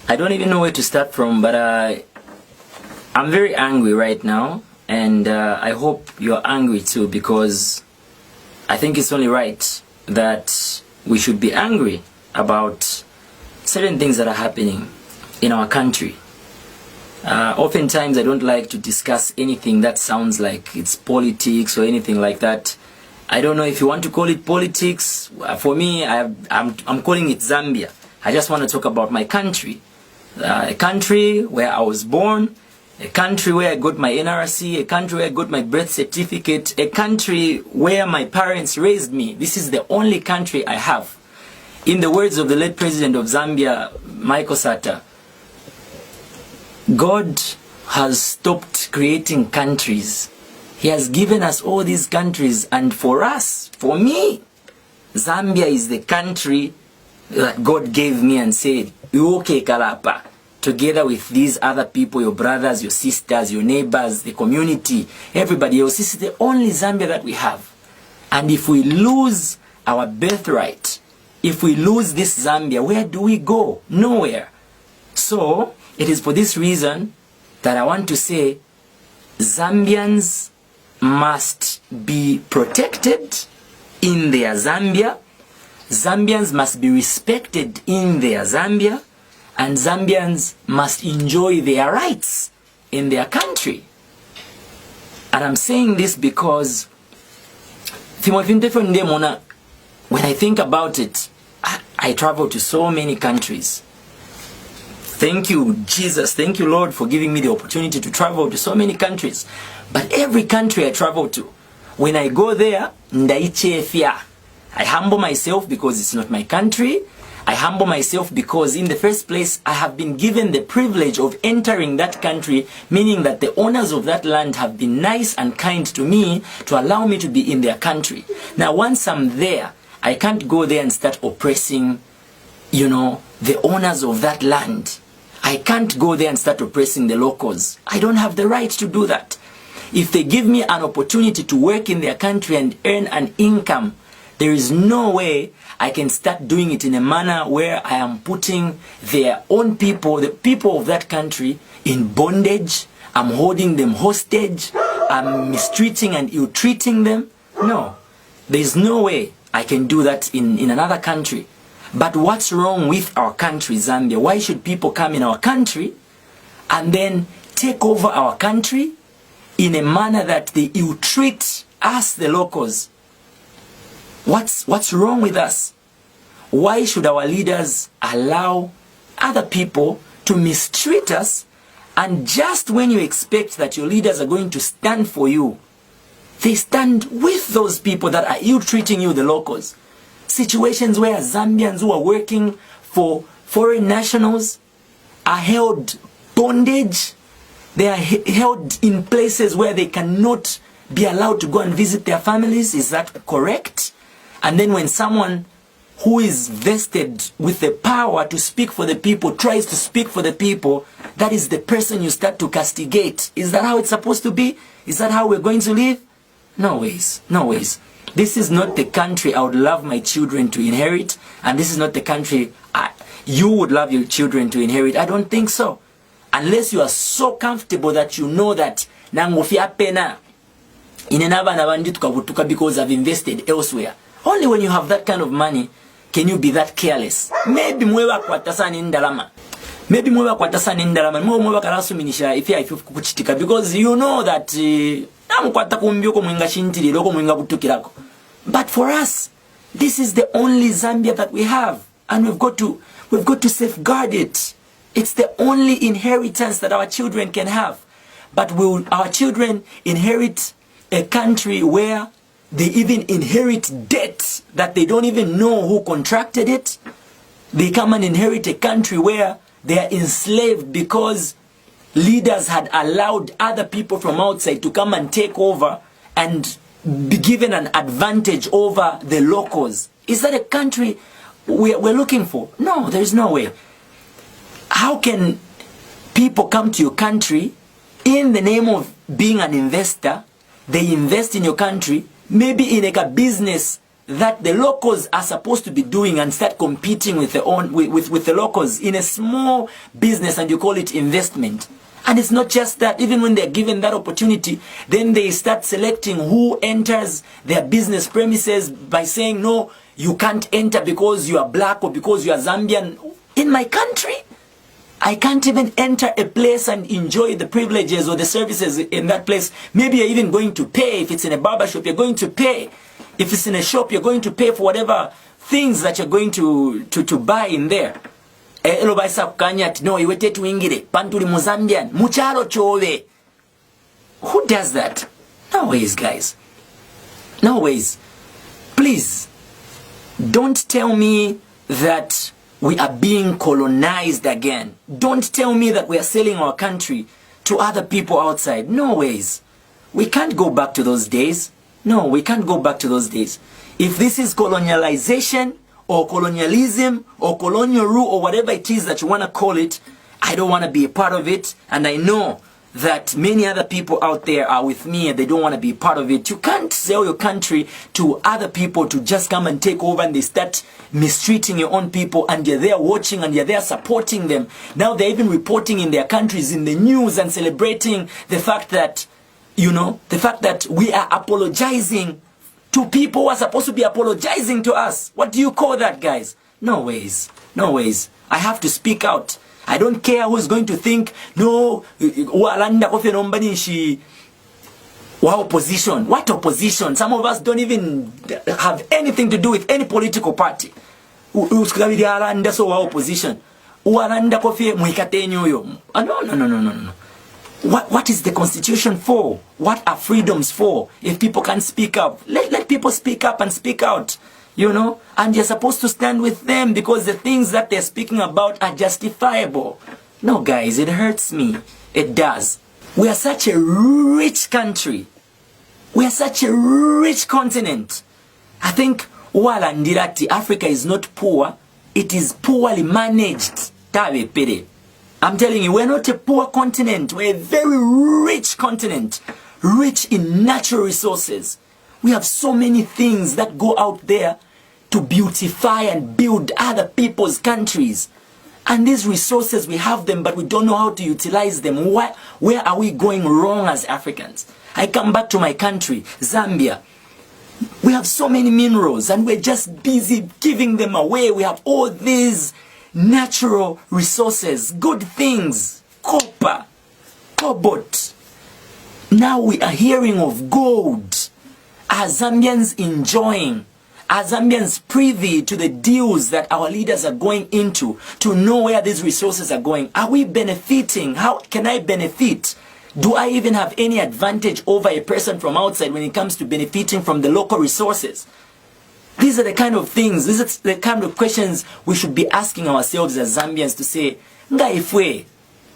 I don't even know where to start from, but I'm very angry right now, and I hope you're angry too, because I think it's only right that we should be angry about certain things that are happening in our country. Oftentimes I don't like to discuss anything that sounds like it's politics or anything like that. I don't know if you want to call it politics. For me, I'm calling it Zambia. I just want to talk about my country. A country where I was born, a country where I got my NRC, a country where I got my birth certificate, a country where my parents raised me. This is the only country I have. In the words of the late president of Zambia, Michael Sata, God has stopped creating countries. He has given us all these countries, and for us, for me, Zambia is the country that God gave me and said, "Uoke kalapa," together with these other people, your brothers, your sisters, your neighbors, the community, everybody else. This is the only Zambia that we have. And if we lose our birthright, if we lose this Zambia, where do we go? Nowhere. So, it is for this reason that I want to say Zambians must be protected in their Zambia. Zambians must be respected in their Zambia, and Zambians must enjoy their rights in their country. And I'm saying this because when I think about it, I travel to so many countries. Thank you, Jesus. Thank you, Lord, for giving me the opportunity to travel to so many countries. But every country I travel to, when I go there, I humble myself because it's not my country. I humble myself because in the first place, I have been given the privilege of entering that country, meaning that the owners of that land have been nice and kind to me to allow me to be in their country. Now, once I'm there, I can't go there and start oppressing, the owners of that land. I can't go there and start oppressing the locals. I don't have the right to do that. If they give me an opportunity to work in their country and earn an income, there is no way I can start doing it in a manner where I am putting their own people, the people of that country, in bondage. I'm holding them hostage. I'm mistreating and ill-treating them. No, there is no way I can do that in another country. But what's wrong with our country, Zambia? Why should people come in our country and then take over our country in a manner that they ill-treat us, the locals? What's wrong with us? Why should our leaders allow other people to mistreat us, and just when you expect that your leaders are going to stand for you, they stand with those people that are ill-treating you, the locals? Situations where Zambians who are working for foreign nationals are held bondage. They are held in places where they cannot be allowed to go and visit their families. Is that correct? And then when someone who is vested with the power to speak for the people tries to speak for the people, that is the person you start to castigate. Is that how it's supposed to be? Is that how we're going to live? No ways. No ways. This is not the country I would love my children to inherit, and this is not the country you would love your children to inherit. I don't think so. Unless you are so comfortable that you know that nangofia pena because I've invested elsewhere. Only when you have that kind of money can you be that careless. Maybe mwewa kwatasani ndalama. Maybe mwewa kwatasani ndalama. Mwewa karasu minisha ifya kuchitika, because you know that but for us, this is the only Zambia that we have, and we've got to safeguard it. It's the only inheritance that our children can have. But will our children inherit a country where they even inherit debt that they don't even know who contracted it? They come and inherit a country where they are enslaved because leaders had allowed other people from outside to come and take over and be given an advantage over the locals. Is that a country we're looking for. No, there's no way. How can people come to your country in the name of being an investor? They invest in your country, maybe in like a business that the locals are supposed to be doing, and start competing with the locals in a small business, and you call it investment. And it's not just that. Even when they're given that opportunity, then they start selecting who enters their business premises by saying, no, you can't enter because you are black or because you are Zambian. In my country, I can't even enter a place and enjoy the privileges or the services in that place. Maybe you're even going to pay. If it's in a barber shop, you're going to pay. If it's in a shop, you're going to pay for whatever things that you're going to buy in there. No, iwete tuingire, pantuli Mozambian, mucharo chove. Who does that? No ways, guys. No ways. Please, don't tell me that we are being colonized again. Don't tell me that we are selling our country to other people outside. No ways. We can't go back to those days. No, we can't go back to those days. If this is colonialization or colonialism or colonial rule or whatever it is that you want to call it, I don't want to be a part of it. And I know that many other people out there are with me and they don't want to be a part of it. You can't sell your country to other people to just come and take over, and they start mistreating your own people, and you're there watching and you're there supporting them. Now they're even reporting in their countries in the news and celebrating the fact that, you know, the fact that we are apologizing to people who are supposed to be apologizing to us. What do you call that, guys? No ways. No ways. I have to speak out. I don't care who's going to think, no, what opposition? What opposition? Some of us don't even have anything to do with any political party. Opposition. No. What is the Constitution for? What are freedoms for? If people can't speak up, let people speak up and speak out, you know? And you're supposed to stand with them because the things that they're speaking about are justifiable. No, guys, it hurts me. It does. We are such a rich country. We are such a rich continent. I think Africa is not poor. It is poorly managed. I'm telling you, we're not a poor continent. We're a very rich continent. Rich in natural resources. We have so many things that go out there to beautify and build other people's countries. And these resources, we have them, but we don't know how to utilize them. Where are we going wrong as Africans? I come back to my country, Zambia. We have so many minerals and we're just busy giving them away. We have all these natural resources, good things, copper, cobalt. Now we are hearing of gold. Are Zambians enjoying? Are Zambians privy to the deals that our leaders are going into to know where these resources are going? Are we benefiting? How can I benefit? Do I even have any advantage over a person from outside when it comes to benefiting from the local resources? These are the kind of things, these are the kind of questions we should be asking ourselves as Zambians to say, nga ifwe,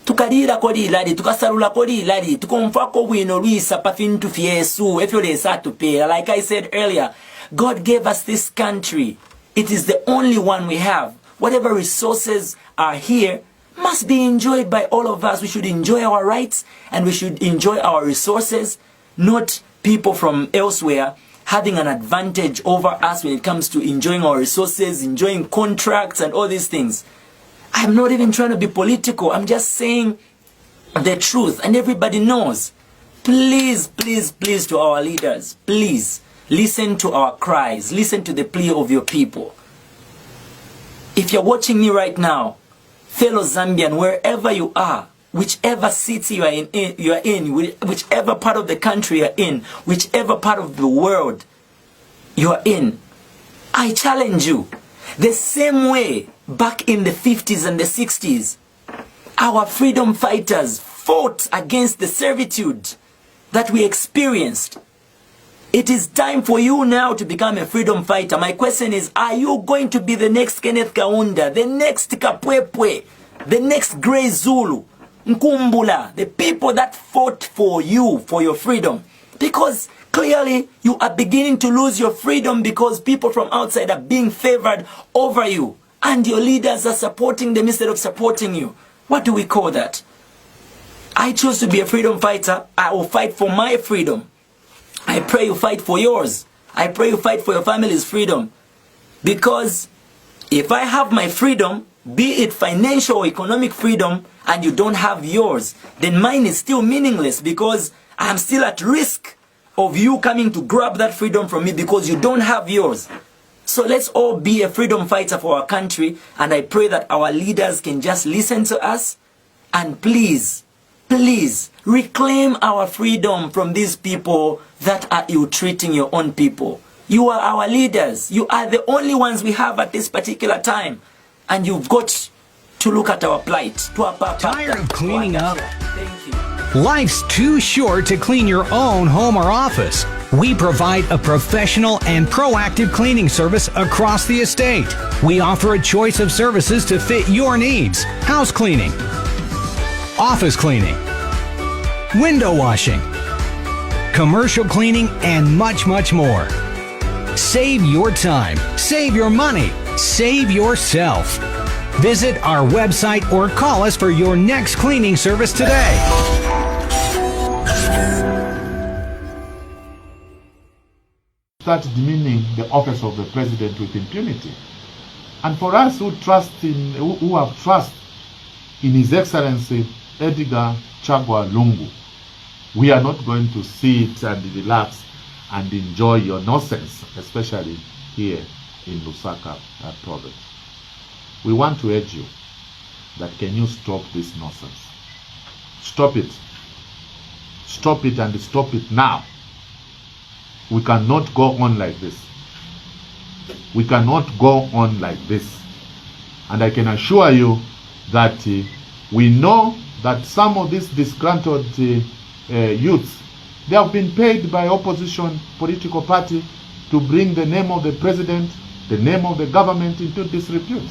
tukalira kodi ilari, tukasarula kodi ilari, tukomfako wino luisa pafintu fiesu, efyole satupera. Like I said earlier, God gave us this country. It is the only one we have. Whatever resources are here must be enjoyed by all of us. We should enjoy our rights and we should enjoy our resources, not people from elsewhere having an advantage over us when it comes to enjoying our resources, enjoying contracts and all these things. I'm not even trying to be political. I'm just saying the truth, and everybody knows. Please, please, please, to our leaders, please listen to our cries. Listen to the plea of your people. If you're watching me right now, fellow Zambian, wherever you are, whichever city you are in, whichever part of the country you're in, whichever part of the world you are in, I challenge you. The same way back in the 50s and the 60s, our freedom fighters fought against the servitude that we experienced. It is time for you now to become a freedom fighter. My question is, are you going to be the next Kenneth Kaunda, the next Kapwepwe, the next Grey Zulu, Nkumbula, the people that fought for you, for your freedom? Because clearly you are beginning to lose your freedom because people from outside are being favored over you. And your leaders are supporting them instead of supporting you. What do we call that? I choose to be a freedom fighter. I will fight for my freedom. I pray you fight for yours. I pray you fight for your family's freedom. Because if I have my freedom, be it financial or economic freedom, and you don't have yours, then mine is still meaningless because I am still at risk of you coming to grab that freedom from me because you don't have yours. So let's all be a freedom fighter for our country, and I pray that our leaders can just listen to us and please, please reclaim our freedom from these people that are ill-treating your own people. You are our leaders. You are the only ones we have at this particular time. And you've got to look at our plight. Tired of cleaning up? Thank you. Life's too short to clean your own home or office. We provide a professional and proactive cleaning service across the estate. We offer a choice of services to fit your needs. House cleaning, office cleaning, window washing, commercial cleaning, and much, much more. Save your time, save your money, save yourself. Visit our website or call us for your next cleaning service today. Start demeaning the office of the president with impunity. And for us who have trust in His Excellency Edgar Chagwa Lungu, we are not going to sit and relax and enjoy your nonsense, especially here in Lusaka province. We want to urge you that can you stop this nonsense? Stop it. Stop it, and stop it now. We cannot go on like this. We cannot go on like this. And I can assure you that we know that some of these disgruntled youths, they have been paid by opposition political party to bring the name of the president, the name of the government into disrepute.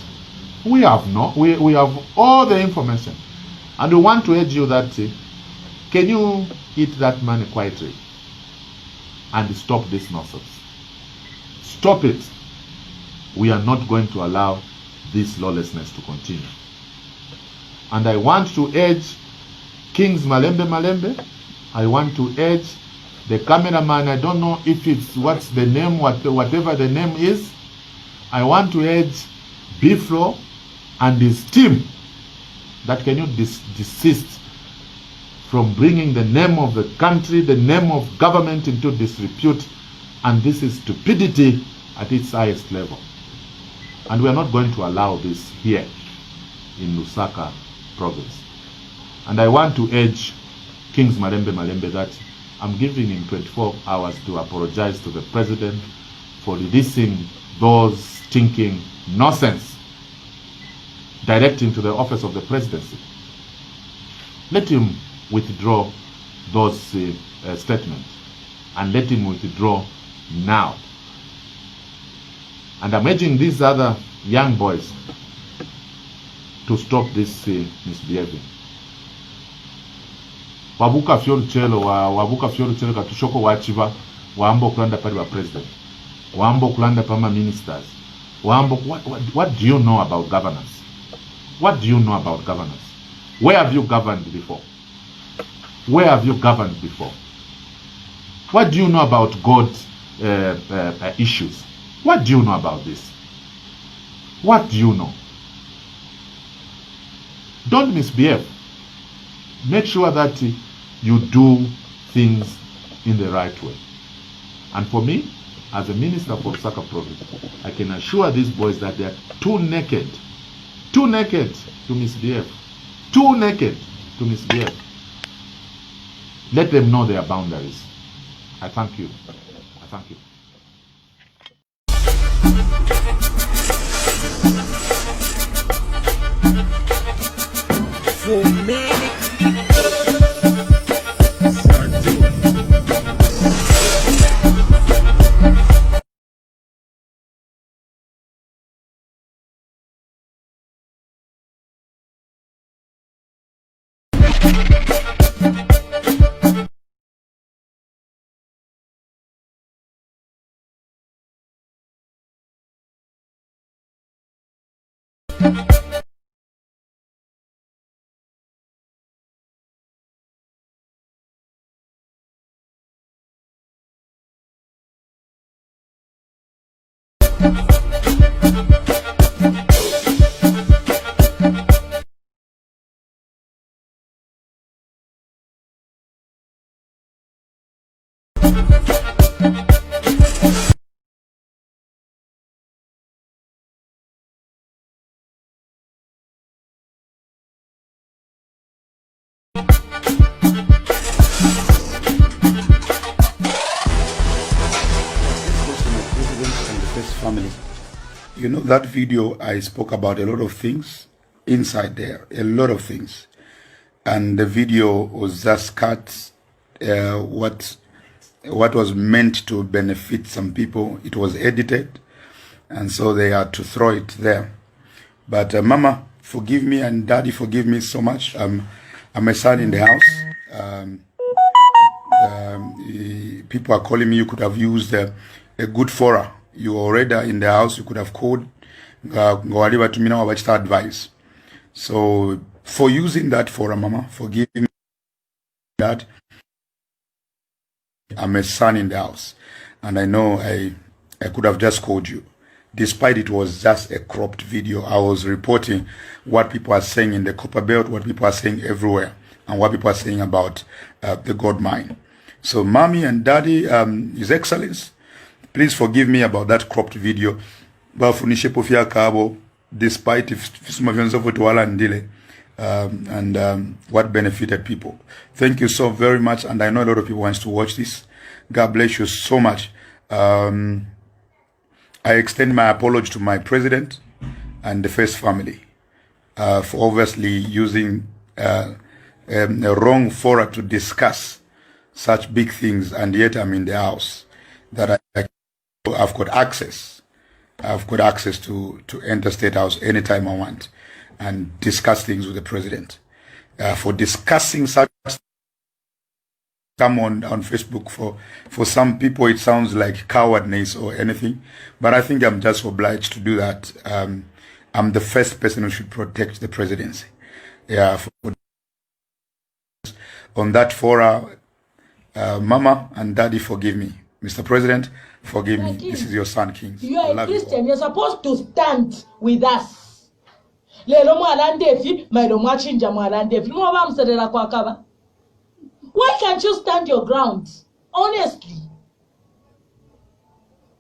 We have all the information. And we want to urge you that can you eat that money quietly and stop this nonsense? Stop it. We are not going to allow this lawlessness to continue. And I want to urge Kings Malembe. I want to urge the cameraman. I don't know if it's what's the name, whatever the name is. I want to urge Biflo and his team that can you desist from bringing the name of the country, the name of government into disrepute. And this is stupidity at its highest level. And we are not going to allow this here in Lusaka province. And I want to urge Kings Malembe that I'm giving him 24 hours to apologize to the president for releasing those stinking nonsense directing to the office of the presidency. Let him withdraw those statements, and let him withdraw now. And I'm urging these other young boys to stop this misbehaving. Wabuka fyoru chelo katushoko wachiva wambo kulanda pali wa president, wambo kulanda pama ministers, wambo what do you know about governance? What do you know about governance? Where have you governed before? Where have you governed before? What do you know about God issues? What do you know about this? What do you know? Don't misbehave. Make sure that you do things in the right way. And for me, as a minister for Lusaka province, I can assure these boys that they are too naked to misbehave. Too naked to misbehave. Let them know their boundaries. I thank you. I thank you. For many Family. You know, that video I spoke about a lot of things inside there, a lot of things, and the video was just cut. What was meant to benefit some people, it was edited, and so they had to throw it there. But Mama, forgive me, and Daddy, forgive me so much. I'm a son in the house. People are calling me. You could have used a good fora. You were already in the house. You could have called. Advertise. So for using that fora, Mama, forgive me that. I'm a son in the house, and I know I could have just called you. Despite it was just a cropped video, I was reporting what people are saying in the Copper Belt, what people are saying everywhere, and what people are saying about the gold mine. So, Mommy and Daddy, His Excellency, please forgive me about that cropped video. Despite what benefited people. Thank you so very much, and I know a lot of people want to watch this. God bless you so much. I extend my apology to my president and the first family for obviously using a wrong fora to discuss such big things, and yet I'm in the house that I've got access. I've got access to enter State House anytime I want and discuss things with the president. For discussing such come on Facebook, for some people it sounds like cowardness or anything, but I think I'm just obliged to do that. I'm the first person who should protect the presidency. Yeah, on that fora, Mama and Daddy, forgive me. Mr. President, forgive me. This is your son, King. You are a Christian. You're supposed to stand with us. Why can't you stand your ground? Honestly.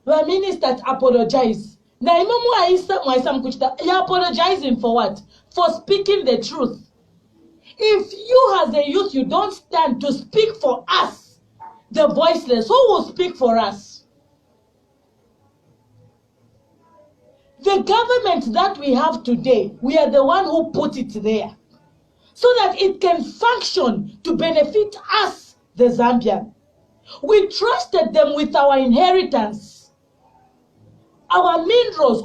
The minister apologize. You're apologizing for what? For speaking the truth. If you as a youth, you don't stand to speak for us, the voiceless, who will speak for us? The government that we have today, we are the one who put it there, so that it can function to benefit us, the Zambian. We trusted them with our inheritance, our minerals,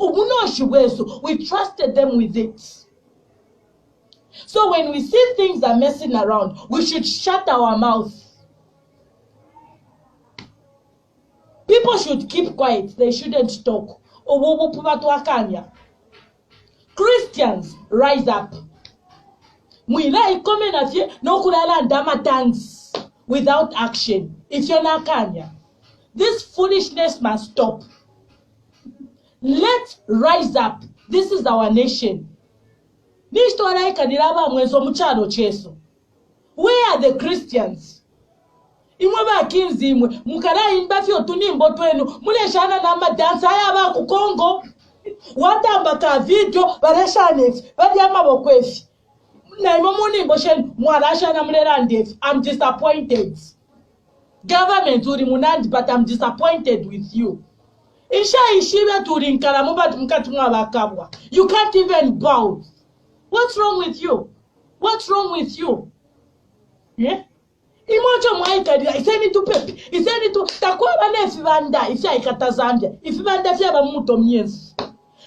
we trusted them with it. So when we see things are messing around, we should shut our mouth. People should keep quiet. They shouldn't talk. Christians, rise up. Without action. If you're not Kanya, this foolishness must stop. Let's rise up. This is our nation. Where are the Christians? Imwaba kinzimwe mukala imbafyo tunimbo twenu mule shana na madansa yaba ku Kongo watamba ka video barashane badyama bokwefi na imomuni shen mwalasha na mlerande. I'm disappointed. Government uri munandi, but I'm disappointed with you. Isha ishiba turinkala muba mkati mwabakabwa. You can't even bow. What's wrong with you? What's wrong with you? Yeah? Imojo mwaika iseni tu pepi iseni tu takwa bane ifibanda ifya ikata Zambia ifibanda fya ba muto myezi.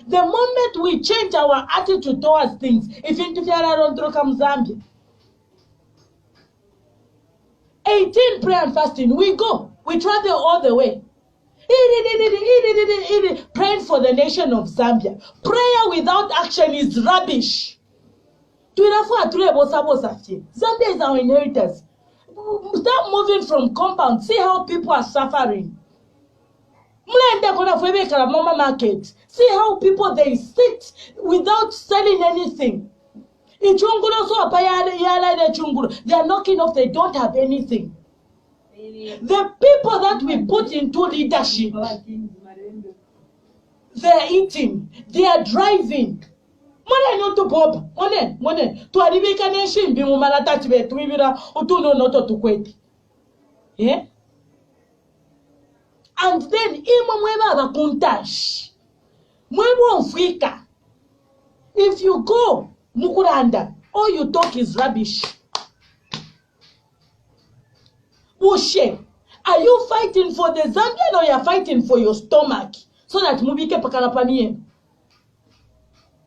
The moment we change our attitude towards things, if interfere rondro kam Zambia 18 prayer and fasting, we go, we travel all the way. Praying for the nation of Zambia. Prayer without action is rubbish. Zambia is our inheritance. Start moving from compound. See how people are suffering. Market. See how people they sit without selling anything. They are knocking off, they don't have anything. The people that we put into leadership, they are eating, they are driving. To Bob, to Arivika Nation, Bimumana Tibet, Utuno Noto to Quet. Yeah? And then, Imamweba Kuntash, Mwebo Fika. If you go, Mukuranda, all you talk is rubbish. Ushe, are you fighting for the Zambian or you are fighting for your stomach? So that Mubike Pakarapamie.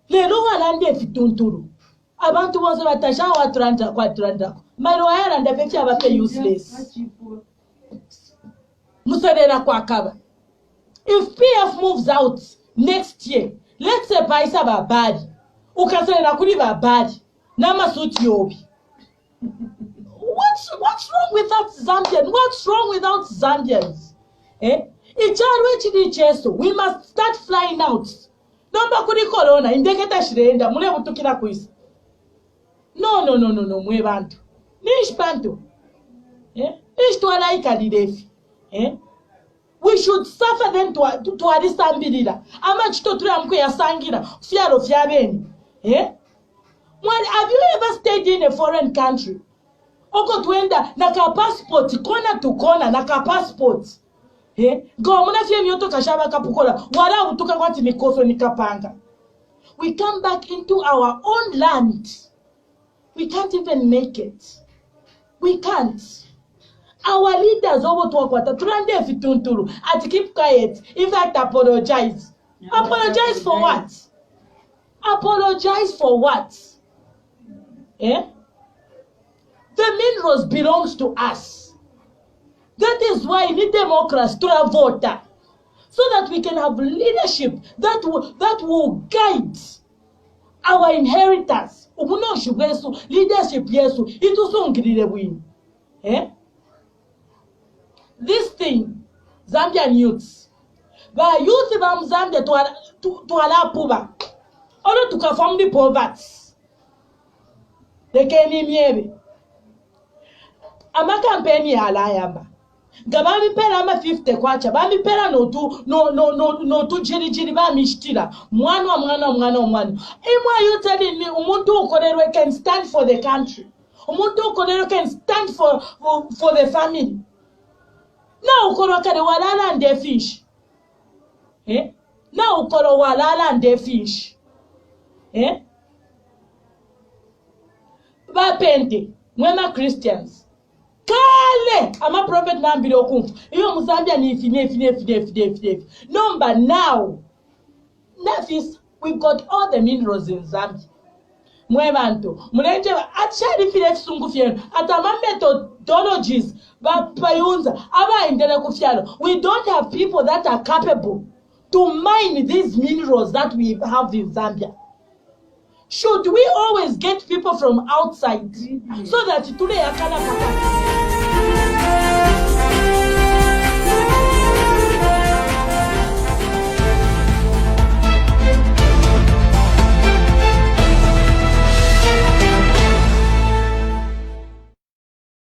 Lero alande fitunturu. Abantu bose batasha watranda kwatranda. Maro ayaranda becha abape useless. Musadera kwa kaba. If PF moves out next year, let's say Paisa babadi. Ukasera kuri babadi. Nama suit yobi. What's wrong without Zambians? What's wrong without Zambians? We must start flying out. Nomba kuri corona indeketa shirenda mule butukira kwisi. No mwe bantu. Nish bantu. Nish twala ikadidefi. We should suffer them to adisambirira. Ama chitoturi amkwe yasangira fiaro fiabeni. When have you ever stayed in a foreign country? Oko tuenda naka passport kona to kona naka passport. Go muna fie mioto kashaba kapukola wala utuka kwati mikoso nikapanga. We come back into our own land. We can't even make it. We can't. Our leaders over to Akwata Trande Fitunturu at keep quiet. In fact, apologize. Apologize for what? Apologize for what? The minerals belongs to us. That is why we need democracy to have voter, so that we can have leadership that will guide our inheritors. Leadership yesu itusungirire win. This thing, Zambian youths, the youth of Zambia to allow puba, or to conform the poverty. They can maybe. Ama campaign ya alayamba. Gabami pera ama 50 kwacha. Bami pera no tu jiri ba mishtira. Mwano. Imwa you telling me umuntu ukonerwe can stand for the country. Umuntu ukonerwe can stand for the family. Now ukoro kare walala and the fish. Now ukoro walala and the fish. Bapende, mwema Christians. Kale, ama prophet nambiro kumfu. Iyo Muzambia ni fine. Number now. Nafis, we've got all the minerals in Zambia. Mwebanto. Mulenje, achari file sungu fieno. Atama methodologies. Payunza. Aba indele kufiano. We don't have people that are capable to mine these minerals that we have in Zambia. Should we always get people from outside so that today I can